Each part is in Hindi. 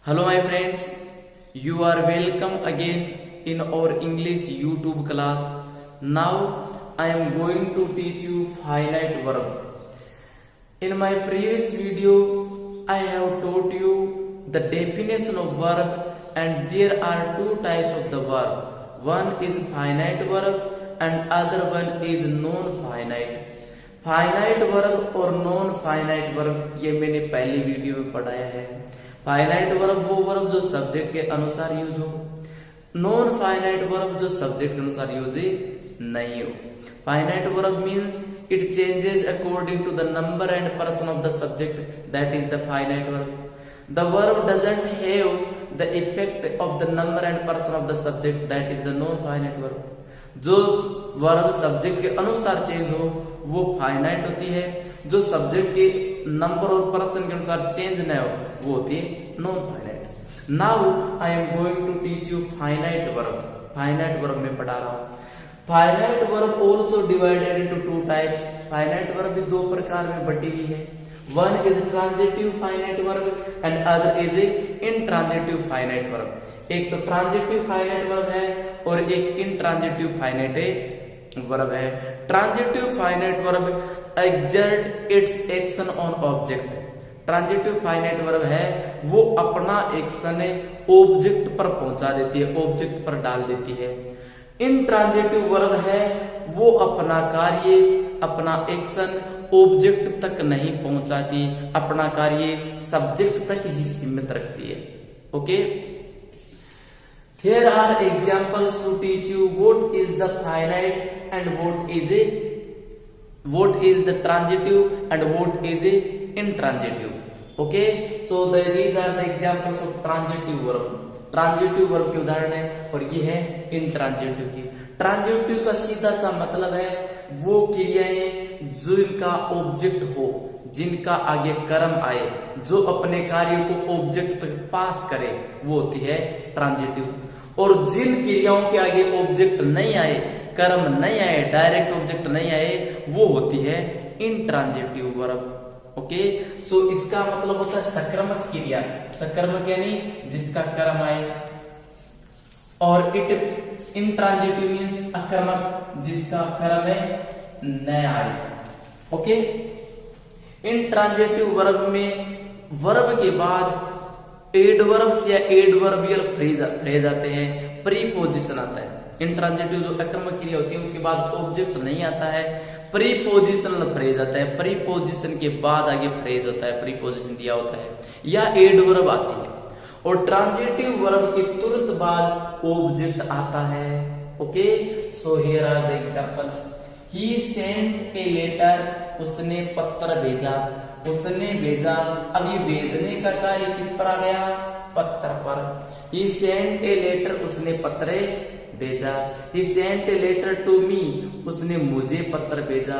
Hello my friends, you are welcome again in our English YouTube class. Now I am going to teach you finite verb. In my previous video I have taught you the definition of verb and there are two types of the verb. One is finite verb and other one is non-finite. Finite verb और नॉन फाइनाइट वर्ब ये मैंने पहली वीडियो में पढ़ाया है। फाइनाइट वर्ब वो वर्ब जो सब्जेक्ट के अनुसार यूज हो, नॉन फाइनाइट वर्ब जो सब्जेक्ट के अनुसार यूज नहीं हो। Finite verb means it changes according to the number and person of the subject, that is the finite verb. The verb doesn't have the effect of the number and person of the subject, that is the non finite verb. जो वर्ब सब्जेक्ट के अनुसार चेंज हो वो फाइनाइट होती है, जो सब्जेक्ट के नंबर और पर्सन के अनुसार चेंज न हो वो होती है non finite. Now I am going to teach you finite verb. Finite verb में पढ़ा रहा हूं। Finite verb also divided into two types. Finite verb भी दो प्रकार में बटी हुई है। One is transitive finite verb and other is intransitive finite verb. एक तो ट्रांजिटिव फाइनाइट वर्ब है और एक इनट्रांजिटिव फाइनाइट वर्ब है। Transitive finite verb exert its action on object. Transitive finite verb है वो अपना एक्शन ऑब्जेक्ट पर पहुंचा देती है, ऑब्जेक्ट पर डाल देती है। इनट्रांजिटिव वर्ब है वो अपना कार्य, अपना एक्शन ऑब्जेक्ट तक नहीं पहुंचाती, अपना कार्य सब्जेक्ट तक ही सीमित रखती है। Okay, here are examples to teach you what is the finite and what is the transitive and what is intransitive. Okay, so these are the examples of transitive verb. Transitive verb के उदाहरण है और ये है इंट्रांजिटिव की। ट्रांजिटिव का सीधा सा मतलब है वो क्रियाएं जिनका ऑब्जेक्ट हो, जिनका आगे कर्म आए, जो अपने कार्य को ऑब्जेक्ट तक पास करे, वो होती है ट्रांजिटिव। और जिन क्रियाओं के आगे ऑब्जेक्ट नहीं आए, कर्म नहीं आए, डायरेक्ट ऑब्जेक्ट नहीं आए, वो होती है इनट्रांजिटिव वर्ब। ओके, सो इसका मतलब होता है सक्रामक क्रिया। सक्रामक यानी जिसका कर्म आए, और इट इनट्रांजिटिव मींस अकर्मक, जिसका कर्म है न आए। ओके, इनट्रांजिटिव वर्ब में वर्ब के बाद एडवर्ब्स या एडवर्बियल फ्रेज आते हैं, प्रीपोजिशन आता है। इंट्रांजिटिव जो अकर्मक क्रिया होती है उसके बाद ऑब्जेक्ट नहीं आता है, प्रीपोजिशनल फ्रेज आता है। प्रीपोजिशन के बाद आगे फ्रेज होता है, प्रीपोजिशन दिया होता है, या एडवर्ब आती है। और ट्रांजिटिव वर्ब के तुरंत बाद ऑब्जेक्ट आता है। Okay, so here are the examples. He sent a letter, उसने पत्र भेजा। उसने भेजा, अब ये भेजने का कार्य किस पर आ गया? पत्र पर। ही सेंट ए लेटर, उसने पत्र भेजा। He sent a letter to me, उसने मुझे पत्र भेजा।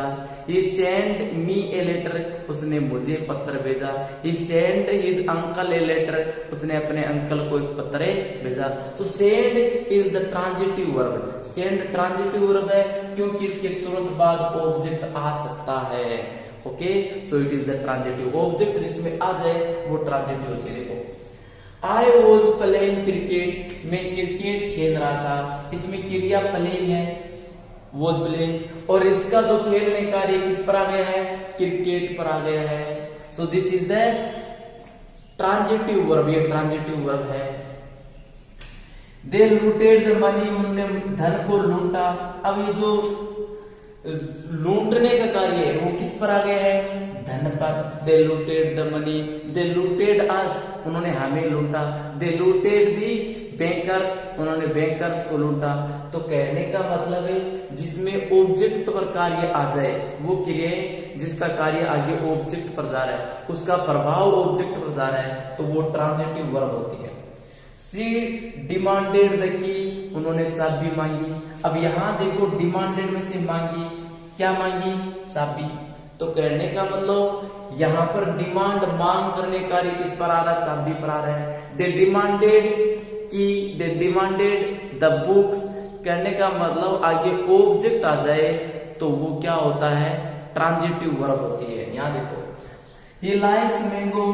He send me A letter, उसने मुझे पत्र भेजा। He send his uncle a letter, उसने अपने अंकल को एक पत्र भेजा। तो send is the transitive verb. Send transitive verb है क्योंकि इसके तुरंत बाद ऑब्जेक्ट आ सकता है। Okay, so it is the transitive. Object जिसमें आ जाए वो ट्रांजिटिव होती है। देखो, आई वॉज प्लेइंग क्रिकेट, मैं क्रिकेट खेल रहा था। इसमें क्रिया प्लेइंग है, वॉज प्लेइंग, और इसका जो खेलने कार्य किस पर आ गया है? क्रिकेट पर आ गया है। So this is the transitive verb, ये ट्रांजिटिव वर्ब है। दे लूटेड द मनी, उन्होंने धन को लूटा। अब ये जो लूटने का कार्य है वो किस पर आ गया है? धन पर। They looted the money, they looted us, उन्होंने हमें लूटा। दे लूटेड दी बैंकर्स, उन्होंने बैंकर्स को लूटा। तो कहने का मतलब है जिसमें ऑब्जेक्ट पर कार्य आ जाए, वो क्रिया जिसका कार्य आगे ऑब्जेक्ट पर जा रहा है, उसका प्रभाव ऑब्जेक्ट पर जा रहा है, तो वो ट्रांजिटिव वर्ब होती है। सी डिमांडेड द की, उन्होंने चाबी मांगी। अब यहां देखो, डिमांडेड में से मांगी, क्या मांगी? चाबी। तो कहने का मतलब यहां पर डिमांड, मांग करने कार्य किस पर आ रहा है? चाबी पर आ रहा है। दे डिमांडेड की, दे डिमांडेड द बुक्स, कहने का मतलब आगे ऑब्जेक्ट आ जाए तो वो क्या होता है? ट्रांजिटिव वर्ब होती है। यहां देखो, ही लाइक्स मैंगो,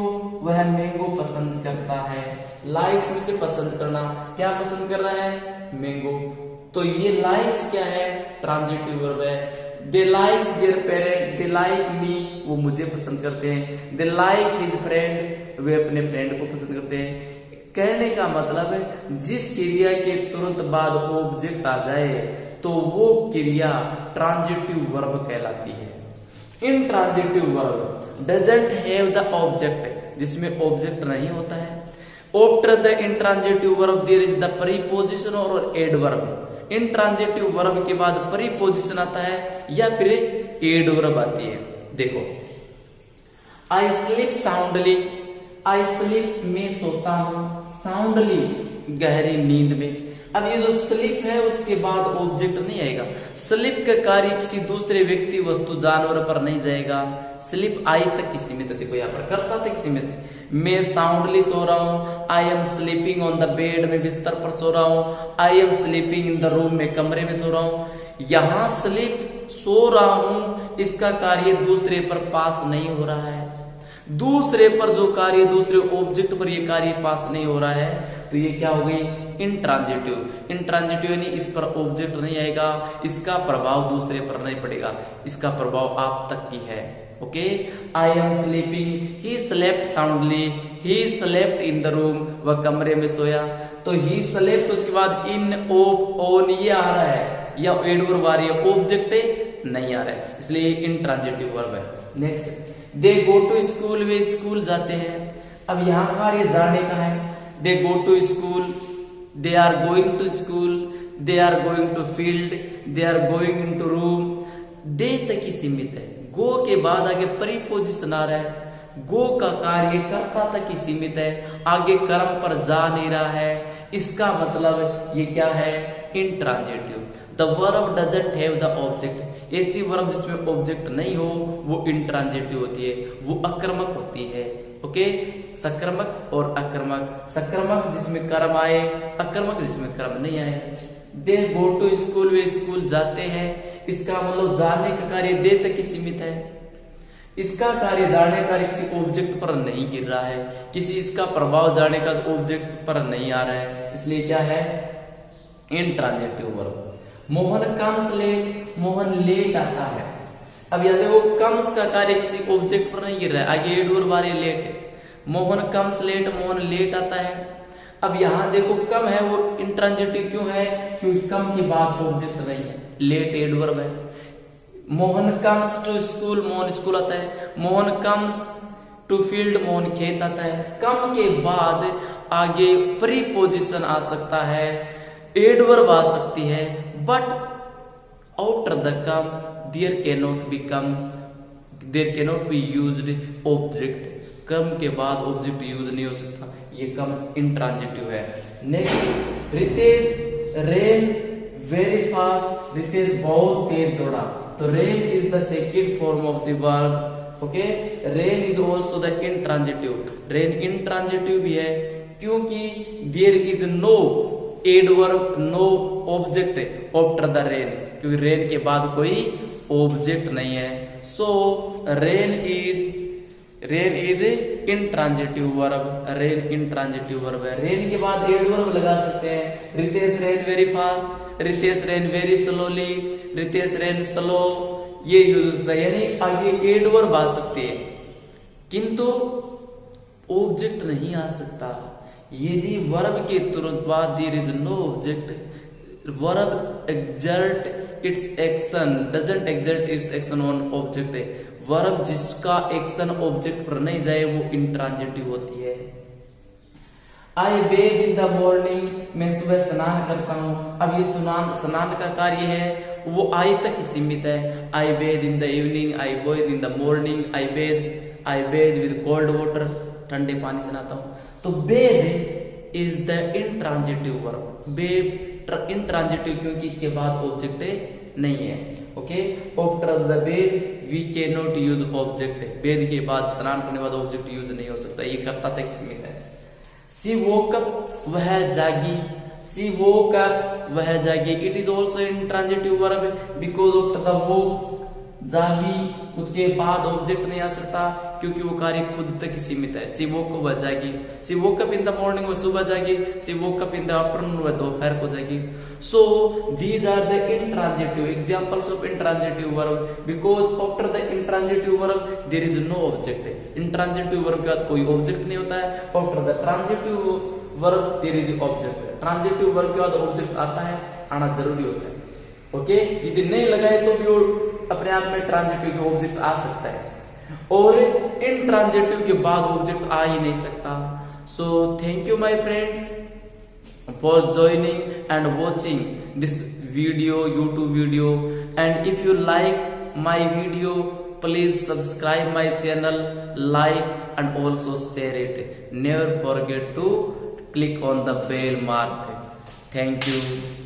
वह मैंगो पसंद करता है। लाइक्स में से पसंद करना, क्या पसंद कर रहा है, मैंगो। तो ये लाइक्स क्या है, ट्रांजिटिव वर्ब है। They likes their parent, they like me, वो मुझे पसंद करते हैं। दे लाइक हिज फ्रेंड, वे अपने फ्रेंड को पसंद करते हैं। कहने का मतलब है जिस क्रिया के तुरंत बाद ऑब्जेक्ट आ जाए तो वो क्रिया ट्रांजिटिव वर्ब कहलाती है। Intransitive verb doesn't have the object, जिसमें ऑब्जेक्ट नहीं होता है। After the intransitive verb there is the preposition और एडवर्ब। इंट्रांजिटिव वर्ब के बाद प्रीपोजिशन आता है या फिर एडवर्ब आती है। देखो, I sleep soundly, I sleep में सोता हूं, साउंडली गहरी नींद में। अब ये जो स्लीप है उसके बाद ऑब्जेक्ट नहीं आएगा। स्लीप का कार्य किसी दूसरे व्यक्ति, वस्तु, जानवर पर नहीं जाएगा। स्लीप आई तक की सीमित है। देखो यहाँ पर कर्ता तक सीमित है। मैं साउंडली सो रहा हूं, I am sleeping on the bed, में बिस्तर पर सो रहा हूं। I am sleeping in the room, में कमरे में सो रहा हूं। यहां स्लीप सो रहा हूं, इसका कार्य दूसरे पर पास नहीं हो रहा है। दूसरे पर जो कार्य, दूसरे ऑब्जेक्ट पर ये कार्य पास नहीं हो रहा है, तो ये क्या हो गई, इंट्रांजिटिव। इंट्रांजिटिव यानी इस पर ऑब्जेक्ट नहीं आएगा, इसका प्रभाव दूसरे पर नहीं पड़ेगा, इसका प्रभाव आप तक ही है। Okay, I am sleeping, he slept soundly, he slept in the room, वह कमरे में सोया। तो ही स्लेप्ट, उसके बाद इन, ऑन ये आ रहा है या एडवर्ब आ रही है, ऑब्जेक्ट नहीं आ रहा है, इसलिए इंट्रांजिटिव वर्ब है। Next, they go to school, वे स्कूल जाते हैं। अब यहां कार्य जाने का है। They go to school, they are going to school, they are going to field, they are going in to room. दे तक ही सीमित है। गो के बाद आगे प्रीपोजिशन आ रहा है। गो का कार्य कर्ता तक ही सीमित है, आगे कर्म पर जा नहीं रहा है। इसका मतलब ये क्या है, intransitive. The verb doesn't have the object, ऐसी वर्ब जिसमें ऑब्जेक्ट नहीं हो वो इंट्रांजिटिव होती है, वो अकर्मक होती है। ओके, सक्रामक और अकर्मक। सक्रामक जिसमें कर्म आए, अकर्मक जिसमें कर्म नहीं आए। दे गो टू स्कूल, वे स्कूल जाते हैं। इसका मतलब जाने का कार्य दे तक ही सीमित है। इसका कार्य जाने का किसी ऑब्जेक्ट पर नहीं गिर रहा है, किसी इसका प्रभाव जाने का ऑब्जेक्ट पर नहीं आ रहा है, इसलिए क्या है, intransitive verb. Mohan comes late, Mohan late आता है। अब यह देखो, कम्स का कार्य किसी ऑब्जेक्ट पर नहीं गिर रहा है, आगे एडवर्ब आ रही है late. Mohan comes late, Mohan late आता है। अब यहां देखो कम है, वो इंट्रांजिटिव क्यों है, क्योंकि कम के बाद ऑब्जेक्ट नहीं है, लेट एडवर्ब है। Mohan comes to school, Mohan school आता है। Mohan comes to field, Mohan खेत आता है। कम के बाद आगे प्रीपोजिशन आ सकता है, एडवर्ब आ सकती है, but after the come there cannot be used object. Come के बाद ऑब्जेक्ट यूज नहीं हो सकता, ये कम इंट्रांजिटिव है। Next, Ritesh rain very fast, Ritesh बहुत तेज दौड़ा। तो ran is the second form of the verb. Okay, ran is also the intransitive. Ran intransitive भी है क्योंकि there is no adverb, no object after the ran, क्योंकि रेन के बाद कोई ऑब्जेक्ट नहीं है। So rain is intransitive verb. Rain intransitive verb है। रेन के बाद एडवर्ब लगा सकते हैं। Ritesh rain very fast, Ritesh rain very slowly, Ritesh rain slow, ये यूज होता है, यानी आगे एडवर्ब आ सकते हैं किंतु ऑब्जेक्ट नहीं आ सकता। यदि वर्ब के तुरंत बाद there is no object, verb exert its action, doesn't exert its action on object है। वर्ब जिसका एक्शन ऑब्जेक्ट पर नहीं जाए वो इंट्रांजिटिव होती है। I bathe in the morning, मैं सुबह स्नान करता हूं। अब ये स्नान का कार्य है वो आई तक ही सीमित है। I bathe in the evening, I bathe in the morning, I bathe with cold water, ठंडे पानी से नहाता हूं। तो bathe is the intransitive verb. Bathe intransitive क्योंकि इसके बाद ऑब्जेक्ट नहीं है। Okay, after the bathe we can not use object. Bathe के बाद स्नान करने के बाद ऑब्जेक्ट यूज नहीं हो सकता, ये कर्ता तक सीमित है। सी वोक अप, वह जागी। सी वोक अप, वह जागी। It is also intransitive verb because after the वोक जागी उसके बाद ऑब्जेक्ट नहीं आ सकता, क्योंकि वो कार्य खुद तक सीमित है। सी वोक अप जाएगी, she woke up in the morning वो सुबह जाएगी, she woke up in the afternoon वो दोपहर को जाएगी। So these are the intransitive examples of intransitive verb, because after the intransitive verb there is no object. Intransitive verb के बाद कोई ऑब्जेक्ट नहीं होता है, after the transitive verb there is object. Transitive verb के बाद ऑब्जेक्ट आता है, आना जरूरी होता है। ओके, यदि नहीं लगाए तो भी वो अपने आप में ट्रांजिटिव के ऑब्जेक्ट आ सकता है, और इंट्रांजिटिव के बाद ऑब्जेक्ट आ ही नहीं सकता। So thank you my friends for joining and watching this video, YouTube video, and if you like my video please subscribe my channel, like and also share it. Never forget to click on the bell mark. Thank you.